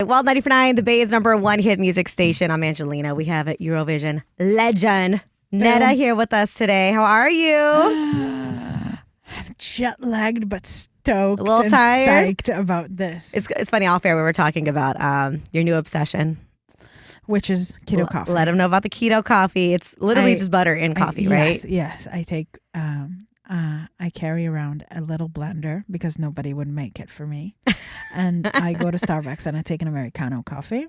Well, 90.9, the Bay's #1 hit music station. I'm Angelina. We have a Eurovision legend, Netta, here with us today. How are you? I'm jet lagged but stoked. A little and tired? psyched about this. It's funny, off air we were talking about your new obsession. Which is keto coffee. Let them know about the keto coffee. It's literally just butter in coffee, right? Yes. I take, I carry around a little blender because nobody would make it for me. And I go to Starbucks and I take an Americano coffee.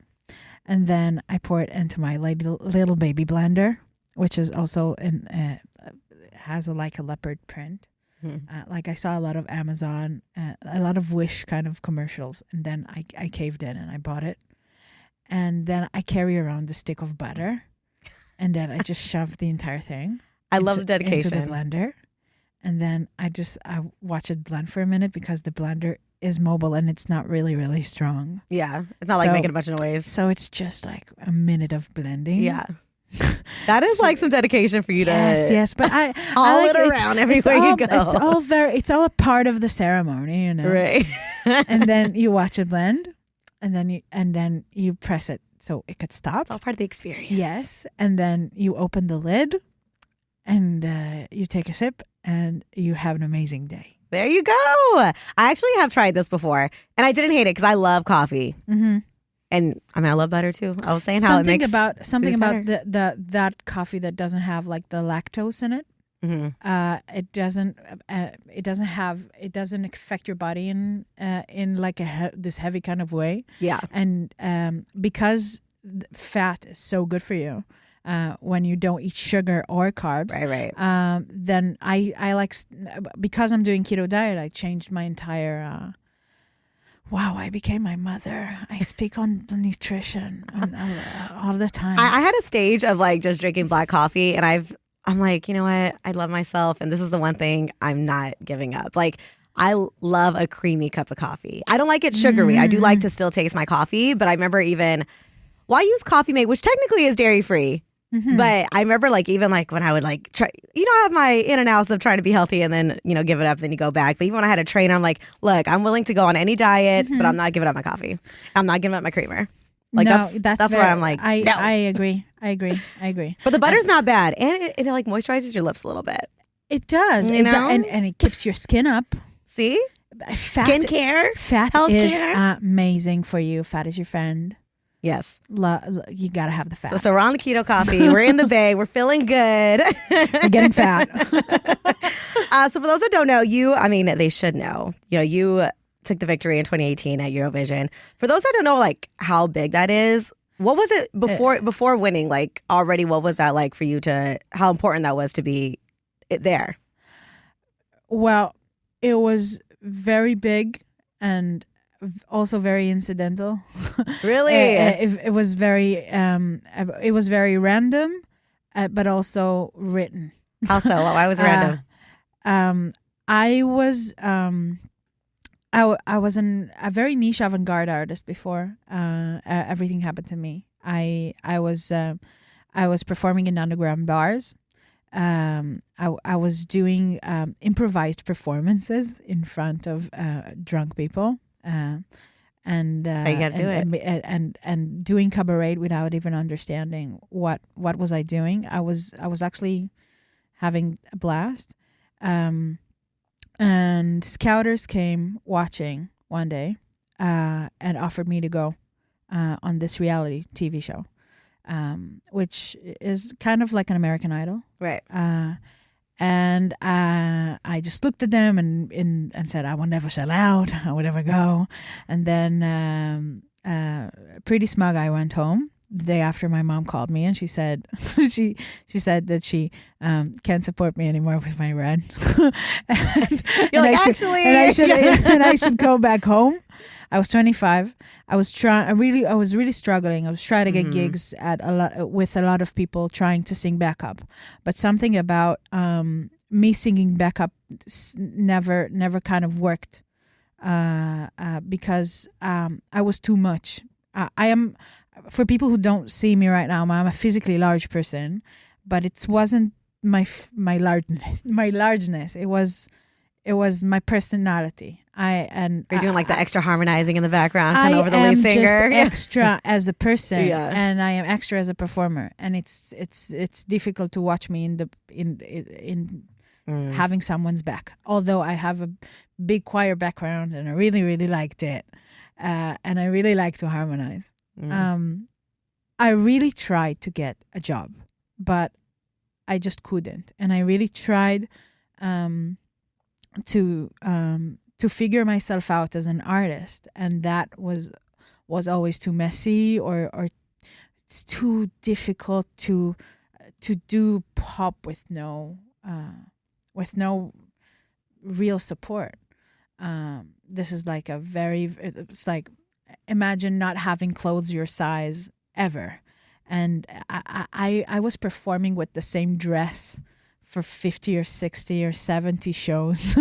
And then I pour it into my little baby blender, which is also has like a leopard print. Like I saw a lot of Amazon, a lot of Wish kind of commercials. And then I caved in and I bought it. And then I carry around the stick of butter. And then I just shove the entire thing. I love the dedication. Into the blender. And then I watch it blend for a minute because the blender is mobile and it's not really, really strong. Yeah. It's not like making a bunch of noise. So it's just like a minute of blending. Yeah. That is like some dedication for you to yes, but I haul like it around everywhere you go. It's all a part of the ceremony, you know. Right. And then you watch it blend, and then you press it so it could stop. It's all part of the experience. Yes, and then you open the lid, and you take a sip, and you have an amazing day. There you go. I actually have tried this before, and I didn't hate it because I love coffee. Mm-hmm. And I mean, I love butter too. I was saying how something it makes something about that coffee that doesn't have like the lactose in it. Mm-hmm. It doesn't affect your body in like this heavy kind of way. Yeah, and because fat is so good for you. When you don't eat sugar or carbs, right. Then I like, because I'm doing keto diet, I changed my entire. Wow, I became my mother. I speak on the nutrition all the time. I had a stage of like just drinking black coffee, and I'm like, you know what? I love myself, and this is the one thing I'm not giving up. Like, I love a creamy cup of coffee. I don't like it sugary. I do like to still taste my coffee, but I remember I use Coffee Mate, which technically is dairy free. Mm-hmm. But I remember even when I would like try, I have my in and outs of trying to be healthy and then, give it up, then you go back. But even when I had a trainer, I'm like, look, I'm willing to go on any diet, but I'm not giving up my coffee. I'm not giving up my creamer. Like that's where I'm like, no. I agree. But the butter's not bad. And it like moisturizes your lips a little bit. It does. And it keeps your skin up. See? Skincare. Fat is amazing for you. Fat is your friend. Yes. You got to have the fat. So we're on the keto coffee. We're in the Bay. We're feeling good. We're getting fat. So for those that don't know, they should know. You took the victory in 2018 at Eurovision. For those that don't know, like, how big that is, what was it before winning? Like, already, what was that like for you how important that was to be there? Well, it was very big and also very incidental. Really? It was very random, but also written. How so? Why was it random? I was a very niche avant-garde artist before everything happened to me. I was performing in underground bars. I was doing improvised performances in front of drunk people. And how you gotta do it. And doing cabaret without even understanding what was I doing. I was actually having a blast. And scouters came watching one day and offered me to go on this reality TV show, which is kind of like an American Idol, right? And I just looked at them and said, I will never sell out. I will never go. And then pretty smug, I went home the day after. My mom called me and she said she said that she can't support me anymore with my rent. I should go back home. I was 25. I was really struggling. I was trying to get gigs with a lot of people trying to sing backup, but something about me singing backup never kind of worked because I was too much. I am, for people who don't see me right now, I'm a physically large person, but it wasn't my largeness. It was my personality. You're doing like the extra harmonizing in the background, kind I of over the am lead singer. just Yeah. extra as a person, Yeah. and I am extra as a performer. And it's difficult to watch me in having someone's back. Although I have a big choir background, and I really really liked it, and I really like to harmonize. I really tried to get a job, but I just couldn't, and I really tried to figure myself out as an artist, and that was always too messy, or it's too difficult to do pop with no real support. This is like it's like, imagine not having clothes your size ever, and I was performing with the same dress for 50 or 60 or 70 shows.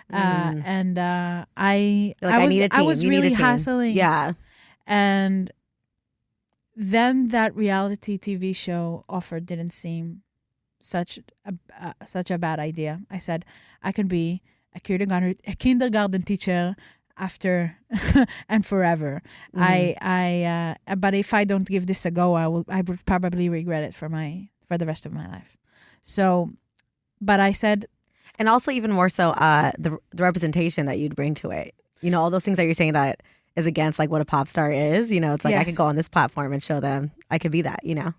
And I was really hassling. Yeah. And then that reality TV show offer didn't seem such a bad idea. I said, I can be a kindergarten teacher after and forever. But if I don't give this a go, I would probably regret it for the rest of my life. So, but I said, and also even more so, the representation that you'd bring to it. You know, all those things that you're saying that is against like what a pop star is. You know, it's like, I could go on this platform and show them I could be that. You know.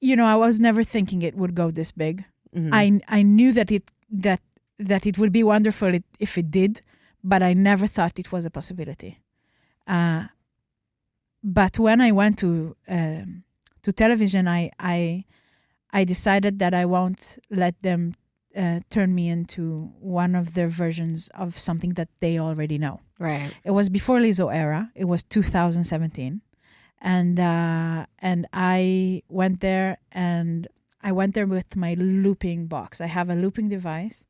You know, I was never thinking it would go this big. I knew that it would be wonderful if it did, but I never thought it was a possibility. But when I went to television, I decided that I won't let them turn me into one of their versions of something that they already know. Right. It was before Lizzo era. It was 2017, and I went there, and I went there with my looping box. I have a looping device,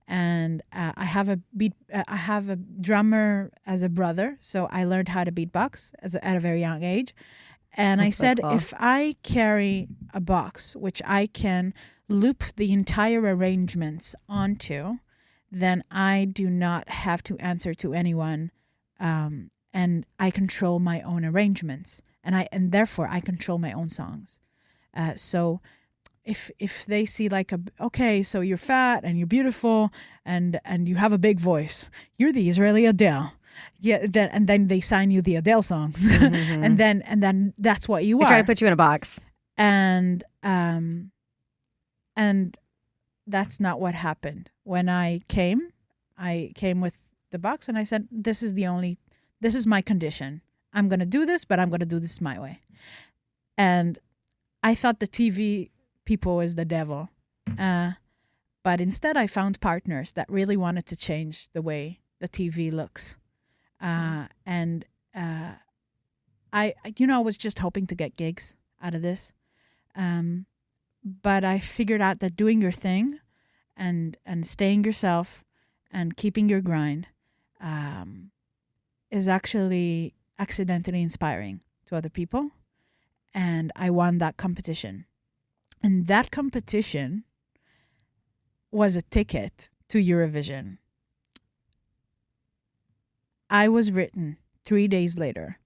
and I have a drummer as a brother, so I learned how to beatbox at a very young age. And I said, cool. If I carry a box which I can loop the entire arrangements onto, then I do not have to answer to anyone, and I control my own arrangements, and therefore I control my own songs. So if they see like okay, so you're fat and you're beautiful and you have a big voice, you're the Israeli Adele. Yeah, and then they sign you the Adele songs, and then that's what you are. They try to put you in a box, and that's not what happened. When I came with the box, and I said, "This is my condition. I'm gonna do this, but I'm gonna do this my way." And I thought the TV people was the devil, but instead I found partners that really wanted to change the way the TV looks. And I was just hoping to get gigs out of this. But I figured out that doing your thing and staying yourself and keeping your grind is actually accidentally inspiring to other people. And I won that competition. And that competition was a ticket to Eurovision. I was written 3 days later,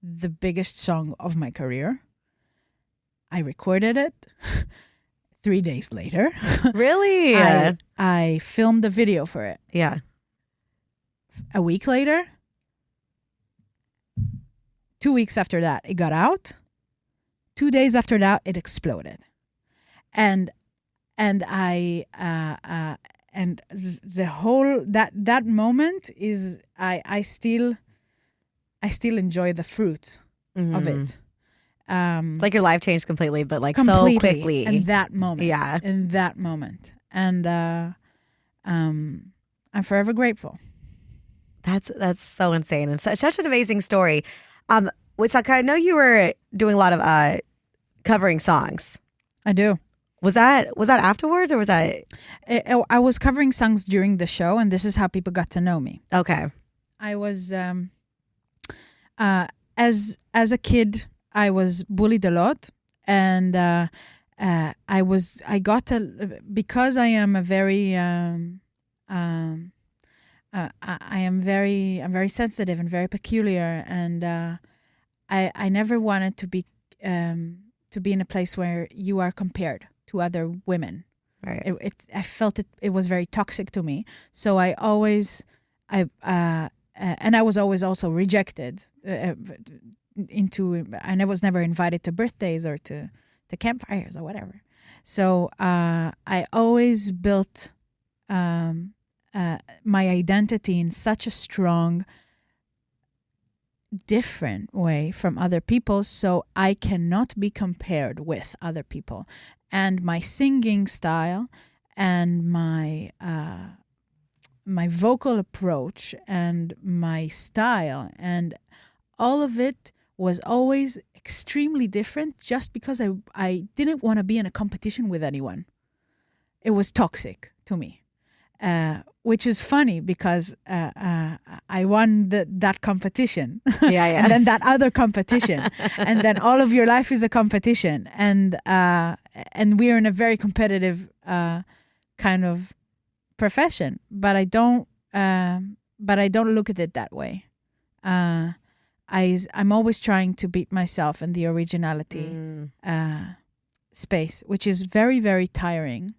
the biggest song of my career. I recorded it 3 days later. Really? I filmed the video for it. Yeah. A week later, 2 weeks after that, it got out. 2 days after that, it exploded. And the whole that moment is I still enjoy the fruit of it. It's like your life changed completely, but like completely, so quickly in that moment. Yeah, in that moment, and I'm forever grateful. That's so insane and such an amazing story. Witzak, I know you were doing a lot of covering songs. I do. Was that afterwards, or was that? I was covering songs during the show, and this is how people got to know me. Okay. I was as a kid, I was bullied a lot, and because I am a very I'm very sensitive and very peculiar, and I never wanted to be in a place where you are compared to other women. Right. I felt it was very toxic to me. So I was always also rejected I was never invited to birthdays or to campfires or whatever. So I always built my identity in such a strong, different way from other people, so I cannot be compared with other people. And my singing style and my vocal approach and my style and all of it was always extremely different, just because I didn't want to be in a competition with anyone. It was toxic to me. Which is funny because I won that competition. Yeah. And then that other competition. And then all of your life is a competition. And we're in a very competitive kind of profession. But I don't look at it that way. I'm always trying to beat myself in the originality space, which is very, very tiring.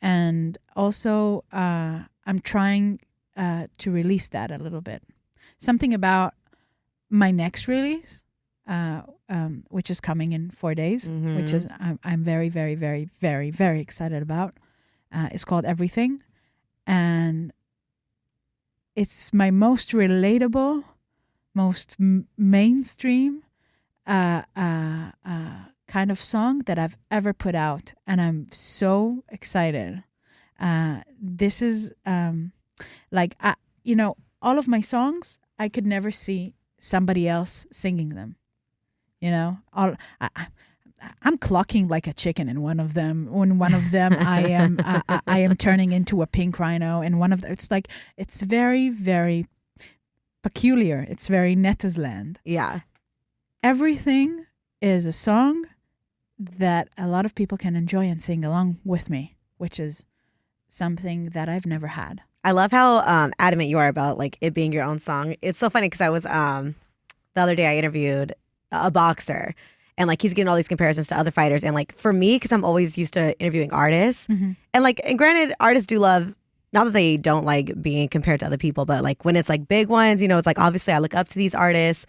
And also, I'm trying to release that a little bit. Something about my next release, which is coming in 4 days, which is I'm very, very, very, very, very excited about. It's called Everything, and it's my most relatable, most mainstream kind of song that I've ever put out, and I'm so excited. This is all of my songs, I could never see somebody else singing them. I'm clocking like a chicken in one of them. In one of them, I am turning into a pink rhino. In one of them, it's very, very peculiar. It's very Netta's land. Yeah. Everything is a song that a lot of people can enjoy and sing along with me, which is something that I've never had. I love how adamant you are about it being your own song. It's so funny because I was the other day I interviewed a boxer, and he's getting all these comparisons to other fighters, and for me, because I'm always used to interviewing artists, and granted, artists do love, not that they don't like being compared to other people, but when it's big ones, it's obviously I look up to these artists.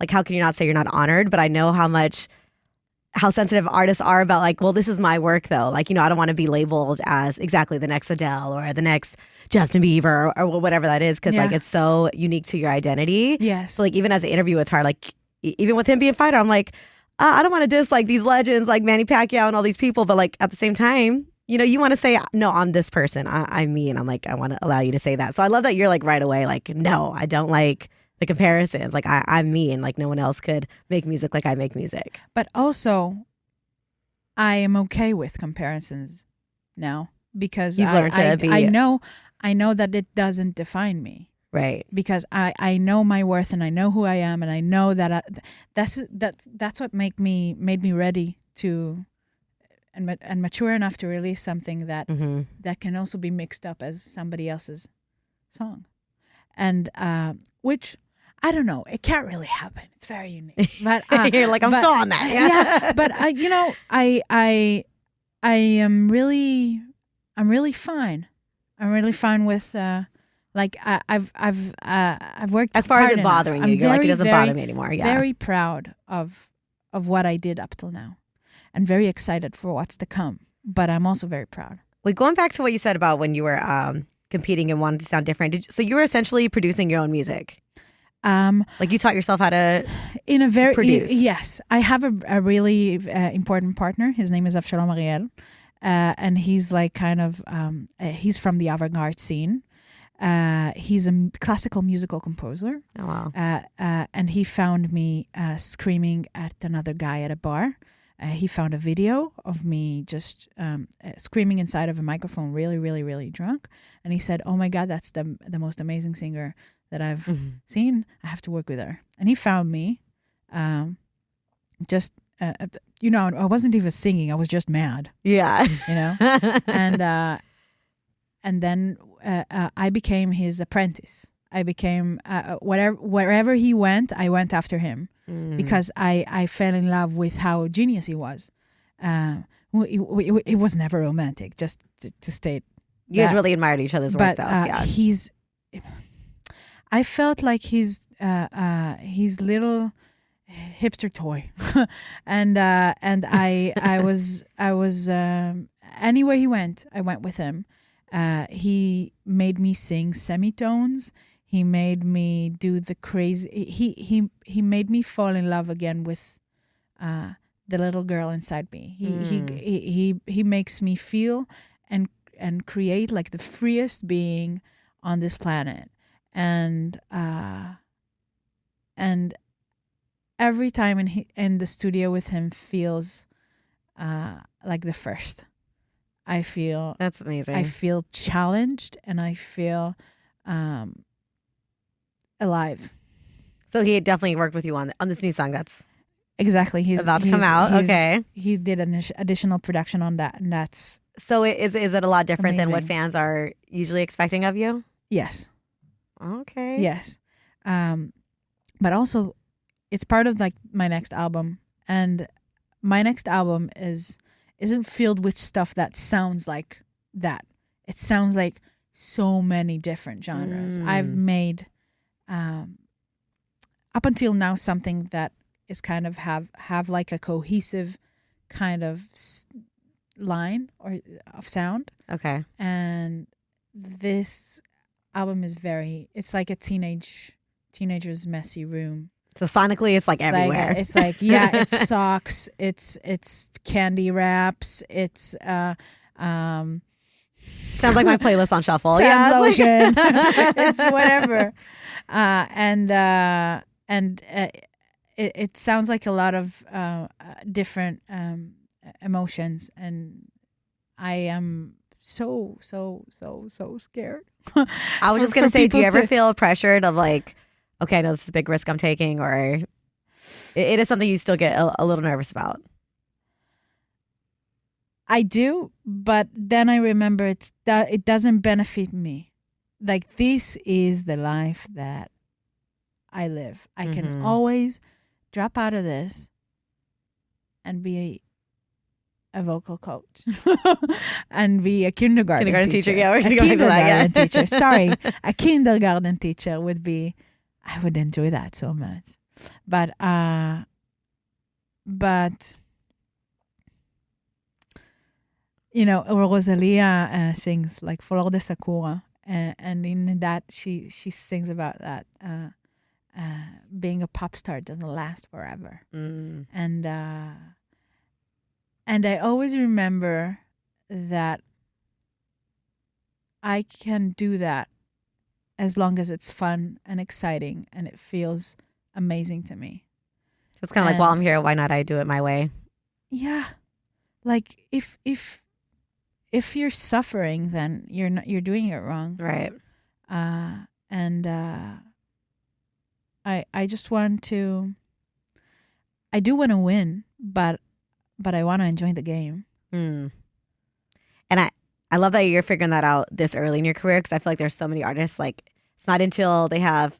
How can you not say you're not honored? But I know how sensitive artists are about well, this is my work though. I don't want to be labeled as exactly the next Adele or the next Justin Bieber or whatever that is, because it's so unique to your identity. Yes. So even as an interview, it's hard. Even with him being a fighter, I'm I don't want to diss these legends like Manny Pacquiao and all these people, but at the same time, you want to say, no, I'm this person. I'm me, and I'm I want to allow you to say that. So I love that you're right away no, I don't like the comparisons. I'm me, and no one else could make music like I make music. But also, I am okay with comparisons now, because You've learned to be. I know that it doesn't define me. Right. Because I know my worth, and I know who I am, and I know that that's what made me ready to and mature enough to release something that that can also be mixed up as somebody else's song, and which I don't know, it can't really happen. It's very unique, but you're I'm still on that. Yeah, but I'm really fine. I'm really fine with. I've worked as far hard as it bothering you. You're it doesn't bother me anymore. Yeah. Very proud of what I did up till now, and very excited for what's to come. But I'm also very proud. Going back to what you said about when you were competing and wanted to sound different. So you were essentially producing your own music. You taught yourself how to produce. Yes, I have a really important partner. His name is Avshalom Ariel, and he's he's from the avant-garde scene. He's a classical musical composer. Oh, wow. And he found me screaming at another guy at a bar. He found a video of me just screaming inside of a microphone, really, really, really drunk. And he said, "Oh my God, that's the most amazing singer that I've seen. I have to work with her." And he found me just I wasn't even singing. I was just mad. Yeah. And then I became his apprentice. I became wherever he went, I went after him because I fell in love with how genius he was. It was never romantic, just to state. You guys really admired each other's work, though. Yeah. I felt like his little hipster toy, and I was anywhere he went, I went with him. He made me sing semitones. He made me do the crazy. He made me fall in love again with the little girl inside me. He makes me feel and create like the freest being on this planet. And every time in the studio with him feels like the first. I feel that's amazing. I feel challenged and I feel alive. So he definitely worked with you on this new song that's exactly he's about to come out. Okay, he did an additional production on that, and that's so. Is it a lot different amazing. than what fans are usually expecting of you? Yes. Okay. Yes. But also, it's part of like my next album, and my next album isn't filled with stuff that sounds like that. It sounds like so many different genres. I've made up until now something that is kind of have like a cohesive kind of line or of sound. Okay. And this album is it's like a teenager's messy room. So sonically, it's like everywhere. It's like it's socks. It's candy wraps. It's sounds like my playlist on shuffle. Lotion. It's whatever. It sounds like a lot of different emotions, and I am so scared. I was just gonna say, do you ever feel pressured of like, okay, I know this is a big risk I'm taking, or it is something you still get a little nervous about? I do, but then I remember it doesn't benefit me. Like, this is the life that I live. I can always drop out of this and be a vocal coach and be a kindergarten teacher. Yeah, we're a gonna go into that. kindergarten teacher. Sorry, a kindergarten teacher would be. I would enjoy that so much, but Rosalia sings like Flor de Sakura, and in that she sings about that being a pop star doesn't last forever, and I always remember that I can do that as long as it's fun and exciting and it feels amazing to me. It's kind of like, while I'm here, why not I do it my way? Yeah, like if you're suffering, then you're doing it wrong, right? I just want to. I do want to win, but I want to enjoy the game. And I love that you're figuring that out this early in your career, because I feel like there's so many artists, like, it's not until they have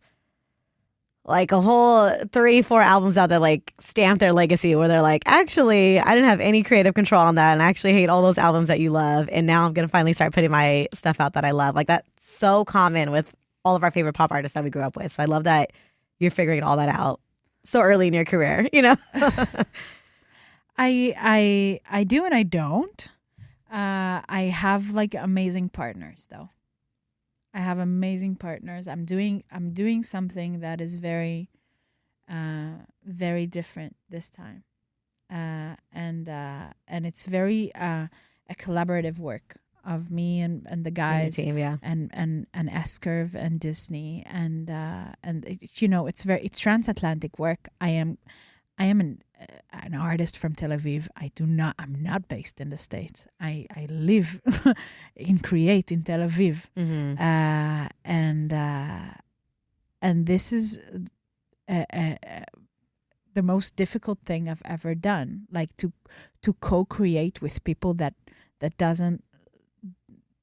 like a whole 3-4 albums out that like stamp their legacy, where they're like, actually, I didn't have any creative control on that, and I actually hate all those albums that you love, and now I'm gonna finally start putting my stuff out that I love. Like, that's so common with all of our favorite pop artists that we grew up with. So I love that you're figuring all that out so early in your career, you know? I do and I don't. I have like amazing partners though. I have amazing partners. I'm doing something that is very, very different this time, and it's very a collaborative work of me and the guys, team, yeah. and S-Curve and Disney and it's transatlantic work. I am an artist from Tel Aviv. I'm not based in the States. I live and create in Tel Aviv. And this is the most difficult thing I've ever done. Like to co-create with people that doesn't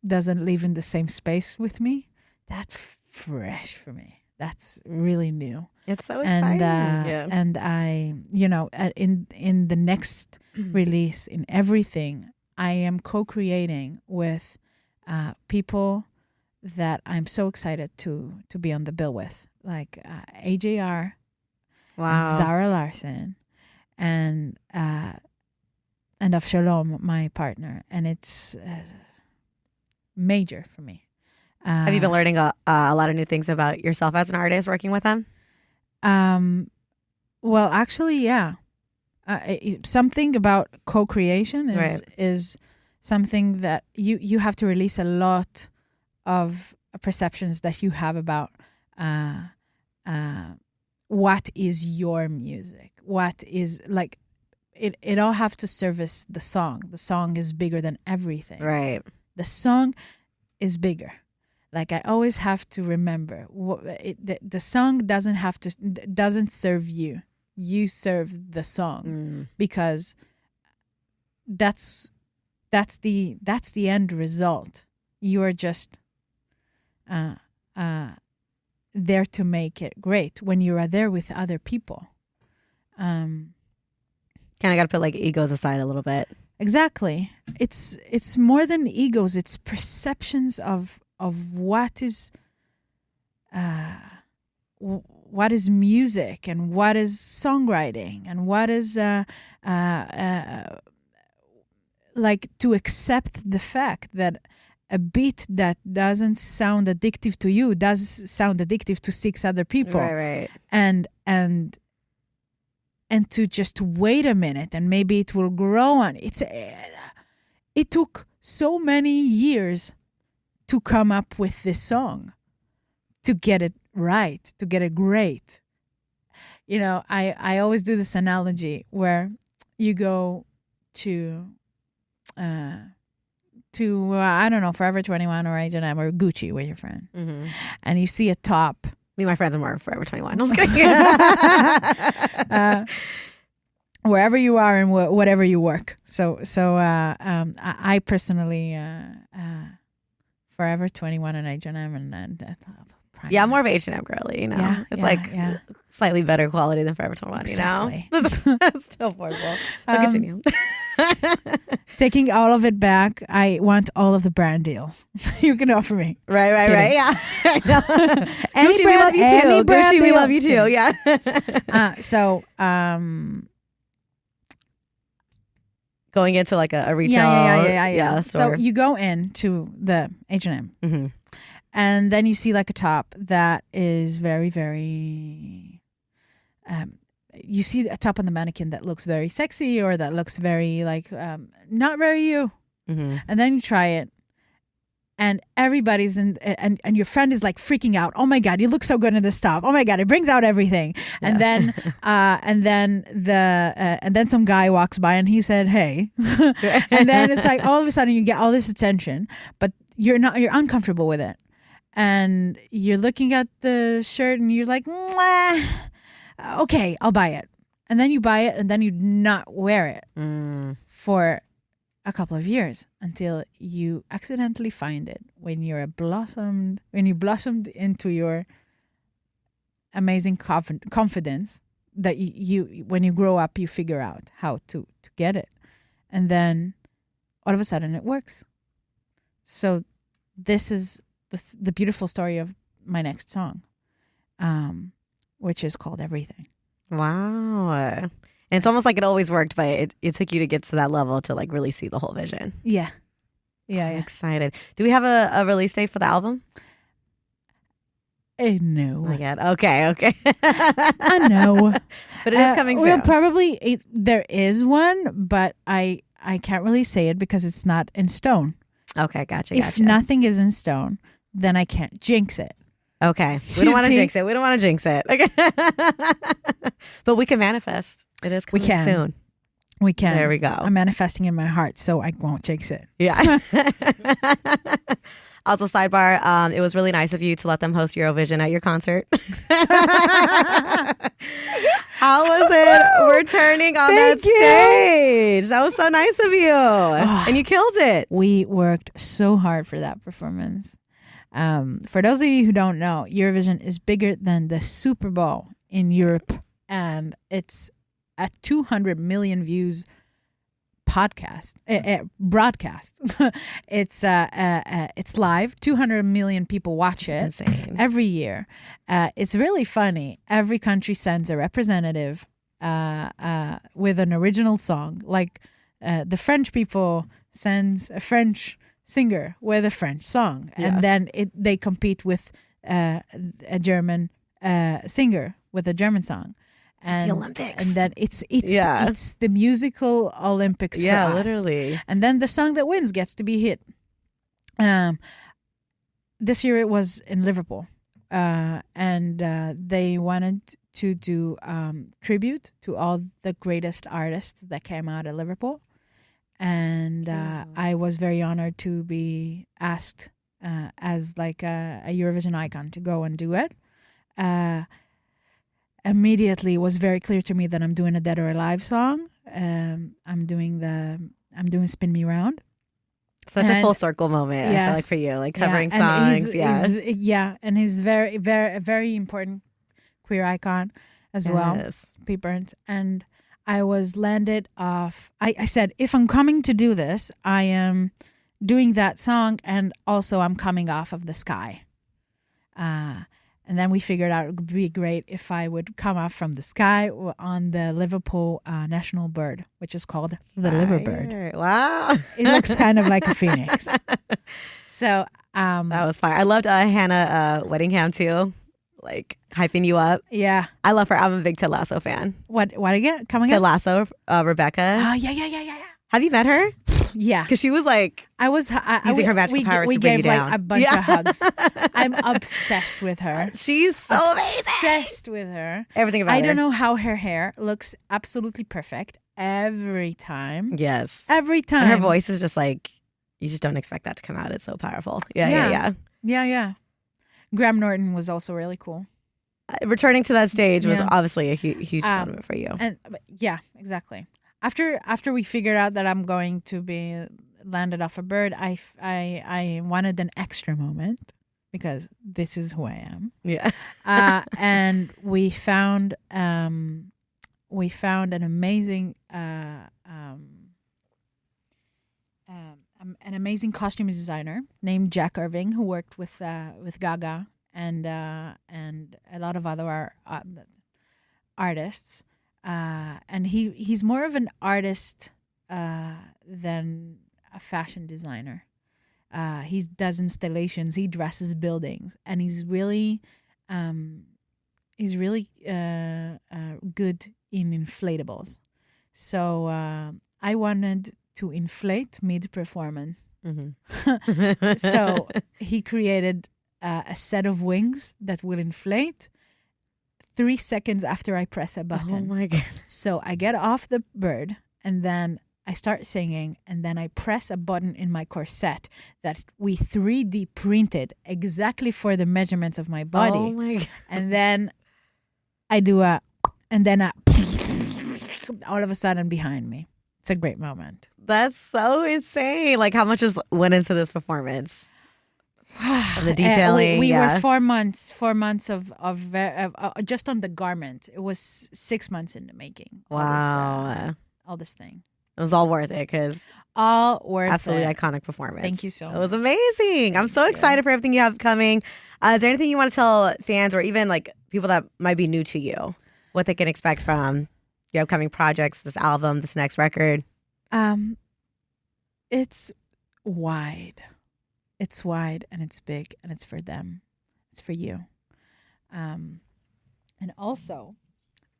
live in the same space with me. That's fresh for me. That's really new. It's so exciting. And I, in the next release, in everything, I am co-creating with people that I'm so excited to be on the bill with, like AJR, and Zara Larson, and Avshalom, my partner, and it's major for me. Have you been learning a lot of new things about yourself as an artist working with them? Well, actually, yeah. Something about co-creation is something that you have to release a lot of perceptions that you have about what is your music. What is like it all have to service the song. The song is bigger than everything. Right. The song is bigger. Like I always have to remember, the song doesn't serve you. You serve the song because that's the end result. You are just there to make it great when you are there with other people. Kind of got to put like egos aside a little bit. Exactly. It's more than egos. It's perceptions of what is music and what is songwriting and what is like to accept the fact that a beat that doesn't sound addictive to you does sound addictive to 6 other people. Right. And to just wait a minute and maybe it will grow on. It took so many years to come up with this song, to get it right, to get it great. I always do this analogy where you go to I don't know, Forever 21 or H&M or Gucci with your friend, and you see a top. Me and my friends are more Forever 21. I'm just kidding. Wherever you are and whatever you work. So I personally Forever 21 and H&M and yeah, I'm more of an H&M girly, it's slightly better quality than Forever 21, exactly. It's still affordable. I'll continue. Taking all of it back, I want all of the brand deals you can offer me. Right, yeah. Gucci, we love you too. Gucci, we love you too. Yeah. Going into like a retail, yeah. store. So you go into the H&M, and then you see like a top that is very, very. You see a top on the mannequin that looks very sexy or that looks very like not very you, and then you try it, and everybody's and your friend is like freaking out. Oh my God, you look so good in this top. Oh my God, it brings out everything. And then and then some guy walks by and he said, "Hey," and then it's like all of a sudden you get all this attention, but you're uncomfortable with it, and you're looking at the shirt and you're like, "Mwah. Okay, I'll buy it." And then you buy it and then you not wear it for a couple of years until you accidentally find it when you blossomed into your amazing confidence that you when you grow up you figure out how to get it, and then all of a sudden it works. So this is the beautiful story of my next song, which is called Everything. Wow. And it's almost like it always worked, but it took you to get to that level to like really see the whole vision. Yeah. I'm excited. Do we have a release date for the album? No. Oh my God. Okay. I know. But it is coming soon. Well, probably there is one, but I can't really say it because it's not in stone. Okay, gotcha. If nothing is in stone, then I can't jinx it. Okay. We don't want to jinx it. Okay. But we can manifest. It is coming soon. We can. There we go. I'm manifesting in my heart, so I won't jinx it. Yeah. Also, sidebar, it was really nice of you to let them host Eurovision at your concert. How was it returning on that Thank you. stage? That was so nice of you. And you killed it. We worked so hard for that performance. For those of you who don't know, Eurovision is bigger than the Super Bowl in Europe, and it's a 200 million views podcast broadcast. It's live. 200 million people watch it Insane. every year. It's really funny. Every country sends a representative with an original song. Like the French people sends a French singer with a French song, and then they compete with a German singer with a German song. And the Olympics. And then it's the musical Olympics for us. Literally. And then the song that wins gets to be hit. This year it was in Liverpool. And they wanted to do tribute to all the greatest artists that came out of Liverpool. And I was very honored to be asked as like a Eurovision icon to go and do it. Immediately it was very clear to me that I'm doing a Dead or Alive song. I'm doing Spin Me Round. Such a full circle moment, I feel like, for you, like covering songs. And he's very, very, very important queer icon as well. Pete Burns. And I was landed off. I said, if I'm coming to do this, I am doing that song, and also I'm coming off of the sky. And then we figured out it would be great if I would come off from the sky on the Liverpool national bird, which is called the liverbird. Wow. It looks kind of like a phoenix. So that was fire. I loved Hannah Weddingham too, like hyping you up. Yeah. I love her. I'm a big Ted Lasso fan. What again? Coming Ted up? Lasso, Rebecca. Oh, yeah. Have you met her? Yeah. Because she was like using her magical powers to bring you down. Like a bunch of hugs. I'm obsessed with her. She's so obsessed with her. Everything about her. I don't know how her hair looks absolutely perfect every time. Yes. Every time. And her voice is just like, you just don't expect that to come out. It's so powerful. Yeah. Graham Norton was also really cool. Returning to that stage was obviously a huge moment for you. And yeah, exactly. After we figured out that I'm going to be landed off a bird, I wanted an extra moment because this is who I am. Yeah. And we found an amazing costume designer named Jack Irving, who worked with Gaga and a lot of other artists. And he's more of an artist than a fashion designer. He does installations, he dresses buildings, and he's really good in inflatables. So I wanted to inflate mid-performance. Mm-hmm. So he created a set of wings that will inflate 3 seconds after I press a button. Oh my God. So I get off the bird and then I start singing, and then I press a button in my corset that we 3D printed exactly for the measurements of my body. Oh my God. And then I do all of a sudden behind me. It's a great moment. That's so insane. Like how much just went into this performance? The detailing. We were 4 months of just on the garment. It was 6 months in the making. Wow. All this thing. It was all worth it because absolutely iconic performance. Thank you so much. It was amazing. I'm so excited for everything you have coming. Is there anything you want to tell fans or even like people that might be new to you, what they can expect from your upcoming projects, this album, this next record? It's wide. It's wide and it's big and it's for them. It's for you. And also,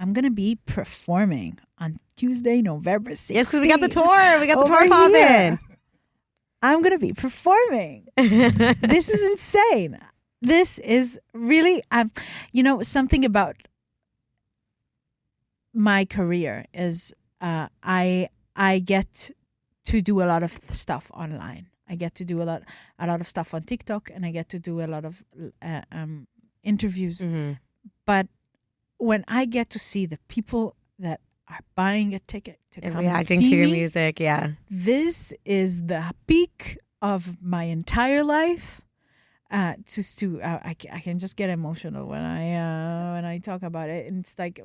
I'm going to be performing on Tuesday, November 16th. Yes, because we got the tour. We got the tour popping. I'm going to be performing. This is insane. This is really, something about my career is I get to do a lot of stuff online. I get to do a lot of stuff on TikTok, and I get to do a lot of interviews. Mm-hmm. But when I get to see the people that are buying a ticket to And come and reacting see to your me, music, yeah. this is the peak of my entire life. I can just get emotional when I talk about it, and it's like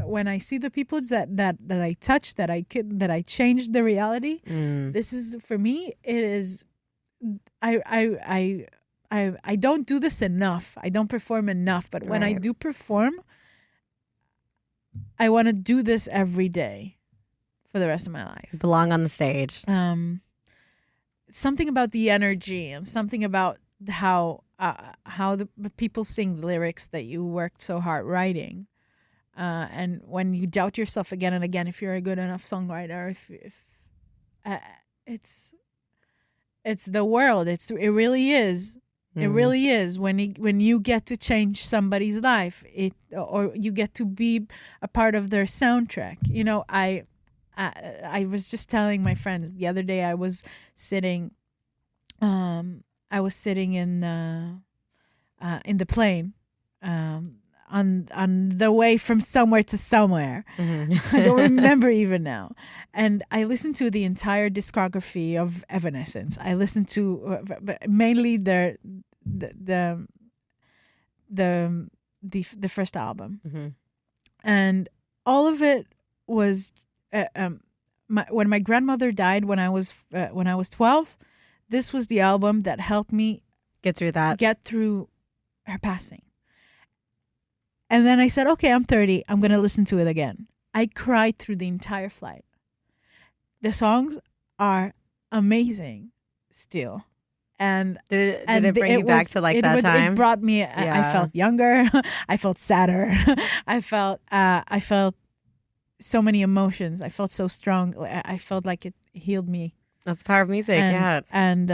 when I see the people that I touch, that I changed the reality. This is, for me, it is. I don't do this enough. I don't perform enough, but when I Right. do perform, I want to do this every day for the rest of my life. Belong on the stage. Something about the energy and something about how the people sing the lyrics that you worked so hard writing, and when you doubt yourself again and again if you're a good enough songwriter, if it's the world. It really is. It really is when you get to change somebody's life, or you get to be a part of their soundtrack. You know, I was just telling my friends the other day. I was sitting in the plane, on the way from somewhere to somewhere. I don't remember even now. And I listened to the entire discography of Evanescence. I listened to mainly the first album, and all of it was when my grandmother died when I was 12. This was the album that helped me Get through her passing. And then I said, okay, I'm 30. I'm going to listen to it again. I cried through the entire flight. The songs are amazing still. And Did it bring you back to like that time? It brought me, I felt younger. I felt sadder. I felt so many emotions. I felt so strong. I felt like it healed me. That's the power of music, yeah. And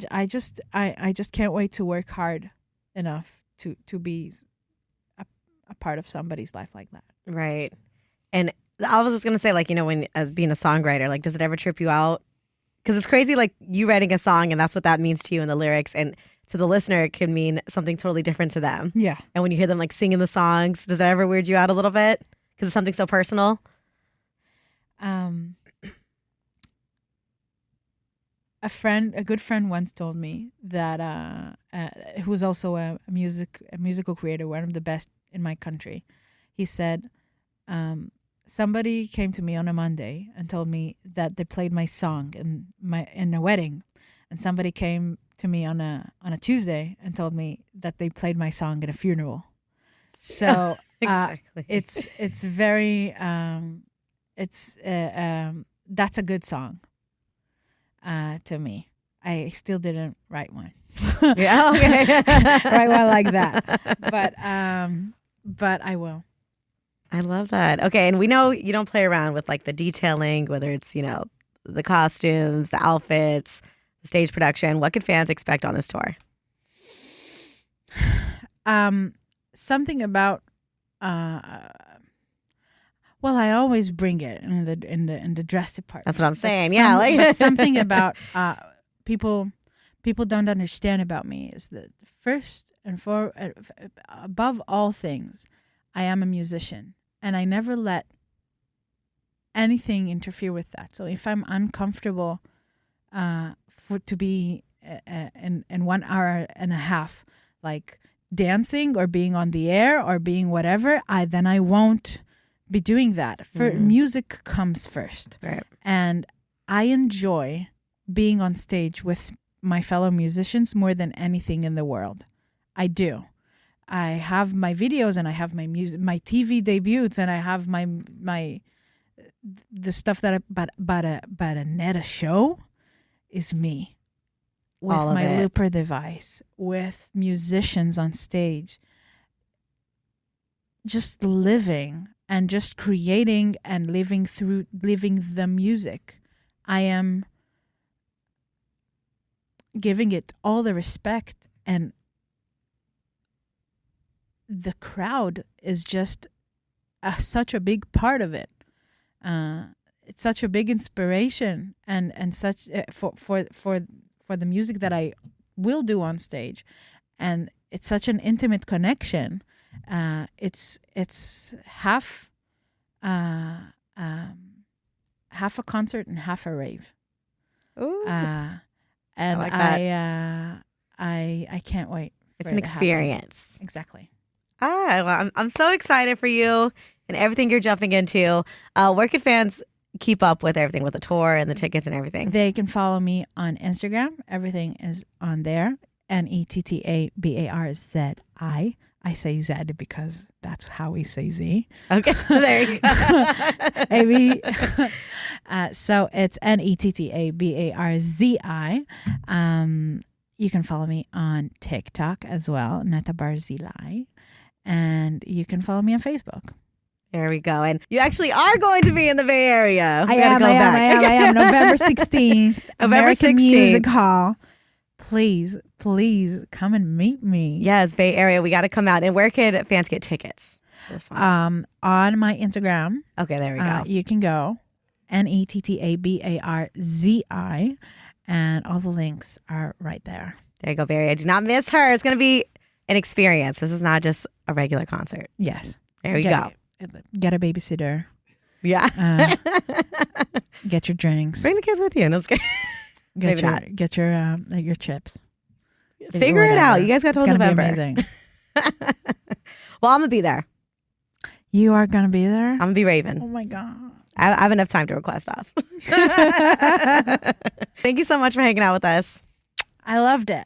I just can't wait to work hard enough to be a part of somebody's life like that. Right. And I was just going to say, like, you know, when as being a songwriter, like, does it ever trip you out? Because it's crazy, like, you writing a song and that's what that means to you in the lyrics. And to the listener, it could mean something totally different to them. Yeah. And when you hear them, like, singing the songs, does that ever weird you out a little bit? Because it's something so personal? A good friend once told me that who was also a musical creator, one of the best in my country. He said, somebody came to me on a Monday and told me that they played my song in a wedding, and somebody came to me on a Tuesday and told me that they played my song at a funeral. So Exactly. it's very that's a good song. To me, I still didn't write one. Yeah, okay. Write one like that, but I will. I love that. Okay, and we know you don't play around with like the detailing, whether it's, you know, the costumes, the outfits, the stage production. What could fans expect on this tour? Something about well, I always bring it in the dress department. That's what I'm saying. Yeah, but something about people don't understand about me is that first and above all things, I am a musician, and I never let anything interfere with that. So if I'm uncomfortable to be in 1 hour and a half, like dancing or being on the air or being whatever, then I won't be doing that. Music comes first. Right. And I enjoy being on stage with my fellow musicians more than anything in the world. I do. I have my videos and I have my music, my TV debuts, and I have the stuff that but a Netta show is me with my looper device, with musicians on stage, just living and just creating and living the music. I am giving it all the respect, and the crowd is just such a big part of it. It's such a big inspiration and such for the music that I will do on stage, and it's such an intimate connection. It's half half a concert and half a rave. Ooh. And I like that. I can't wait. It's an experience. Exactly. Well, I'm so excited for you and everything you're jumping into. Where can fans keep up with everything, with the tour and the tickets and everything? They can follow me on Instagram. Everything is on there. NettaBarzi. I say Z because that's how we say Z. Okay, there you go. Maybe. So it's NettaBarzi. You can follow me on TikTok as well, Netta Barzilai. And you can follow me on Facebook. There we go. And you actually are going to be in the Bay Area. I am. November 16th. American 16th. Music Hall. Please come and meet me. Yes, Bay Area. We got to come out. And where can fans get tickets? This one. On my Instagram. Okay, there we go. You can go NettaBarzi, and all the links are right there. There you go, Bay Area. Do not miss her. It's going to be an experience. This is not just a regular concert. Yes. There you go. Get a babysitter. Yeah. Get your drinks. Bring the kids with you. No, Get your chips. Figure it out. You guys got till November. Be amazing. Well, I'm gonna be there. You are gonna be there? I'm gonna be raving. Oh my God. I have enough time to request off. Thank you so much for hanging out with us. I loved it.